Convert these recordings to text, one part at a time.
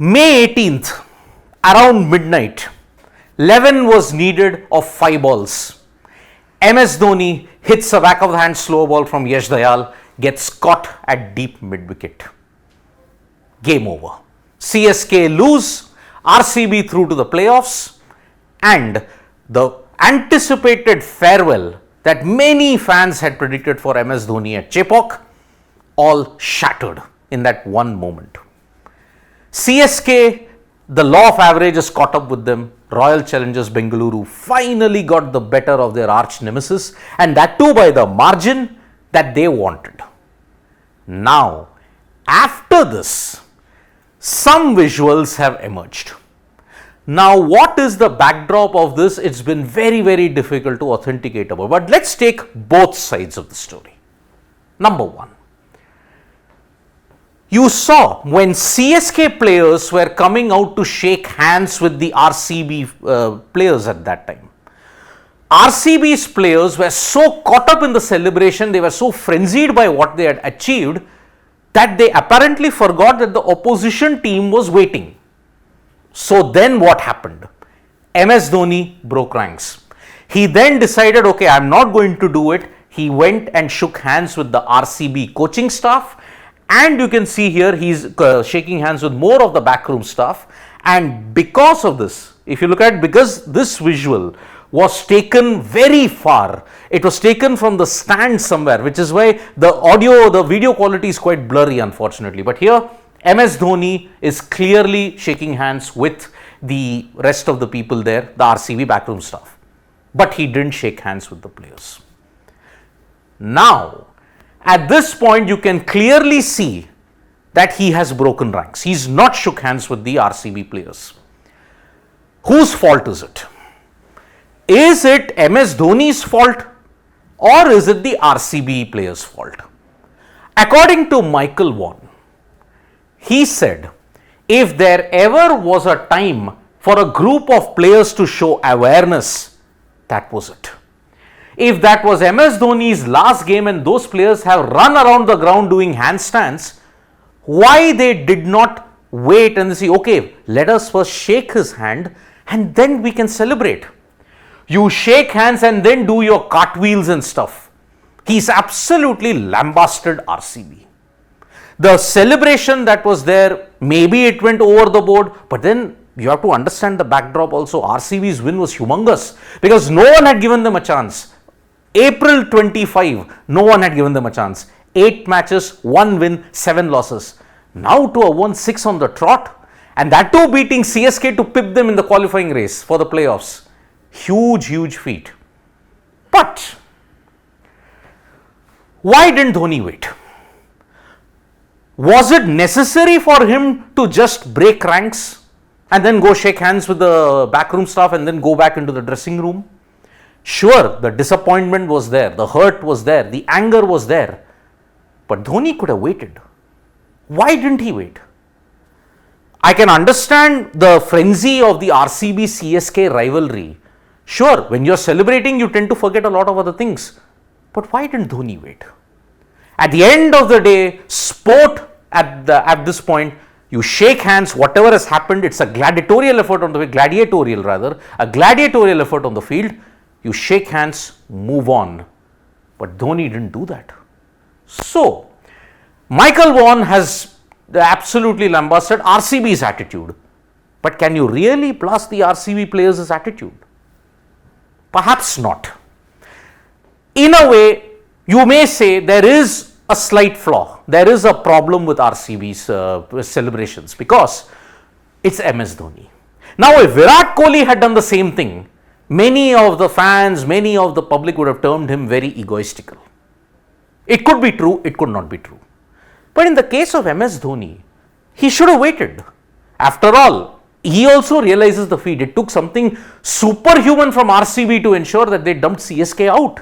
May 18th, around midnight, 11 was needed of 5 balls. MS Dhoni hits a back of the hand slow ball from Yash Dayal, gets caught at deep mid wicket. Game over. CSK lose, RCB through to the playoffs, and the anticipated farewell that many fans had predicted for MS Dhoni at Chepauk all shattered in that one moment. CSK, the law of averages caught up with them. Royal Challengers Bengaluru finally got the better of their arch nemesis, and that too by the margin that they wanted. Now, after this, some visuals have emerged. Now, what is the backdrop of this? It's been very, very difficult to authenticate about, but let's take both sides of the story. Number one, you saw when CSK players were coming out to shake hands with the RCB players at that time. RCB's players were so caught up in the celebration, they were so frenzied by what they had achieved that they apparently forgot that the opposition team was waiting. So then what happened? MS Dhoni broke ranks. He then decided, okay, I'm not going to do it. He went and shook hands with the RCB coaching staff. And you can see here he's shaking hands with more of the backroom staff. And because of this, if you look at, because this visual was taken very far, it was taken from the stand somewhere, which is why the video quality is quite blurry, unfortunately. But here, MS Dhoni is clearly shaking hands with the rest of the people there, the RCB backroom staff. But he didn't shake hands with the players. Now, at this point, you can clearly see that he has broken ranks. He's not shook hands with the RCB players. Whose fault is it? Is it MS Dhoni's fault or is it the RCB players' fault? According to Michael Vaughan, he said, if there ever was a time for a group of players to show awareness, that was it. If that was MS Dhoni's last game and those players have run around the ground doing handstands, why they did not wait and say, okay, let us first shake his hand and then we can celebrate. You shake hands and then do your cartwheels and stuff. He's absolutely lambasted RCB. The celebration that was there, maybe it went over the board, but then you have to understand the backdrop also. RCB's win was humongous because no one had given them a chance. April 25, no one had given them a chance. 8 matches, 1 win, 7 losses. Now to have won 6 on the trot, and that too beating CSK to pip them in the qualifying race for the playoffs. Huge feat. But why didn't Dhoni wait? Was it necessary for him to just break ranks and then go shake hands with the backroom staff and then go back into the dressing room? Sure, the disappointment was there, the hurt was there, the anger was there, but Dhoni could have waited. Why didn't he wait? I can understand the frenzy of the RCB CSK rivalry. Sure, when you're celebrating, you tend to forget a lot of other things. But why didn't Dhoni wait? At the end of the day, sport at this point, you shake hands, whatever has happened, it's a gladiatorial effort on the gladiatorial effort on the field. You shake hands, move on. But Dhoni didn't do that. So, Michael Vaughan has absolutely lambasted RCB's attitude. But can you really blast the RCB players' attitude? Perhaps not. In a way, you may say there is a slight flaw. There is a problem with RCB's celebrations because it's MS Dhoni. Now, if Virat Kohli had done the same thing, many of the fans, many of the public would have termed him very egoistical. It could be true, it could not be true. But in the case of MS Dhoni, he should have waited. After all, he also realizes the feat. It took something superhuman from RCB to ensure that they dumped CSK out.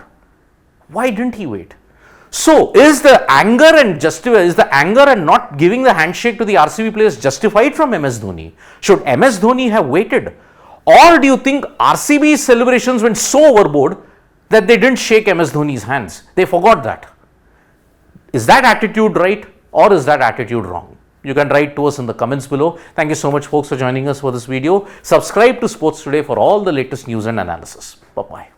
Why didn't he wait? So, is the anger and not giving the handshake to the RCB players justified from MS Dhoni? Should MS Dhoni have waited? Or do you think RCB's celebrations went so overboard that they didn't shake MS Dhoni's hands? They forgot that. Is that attitude right or is that attitude wrong? You can write to us in the comments below. Thank you so much, folks, for joining us for this video. Subscribe to Sports Today for all the latest news and analysis. Bye-bye.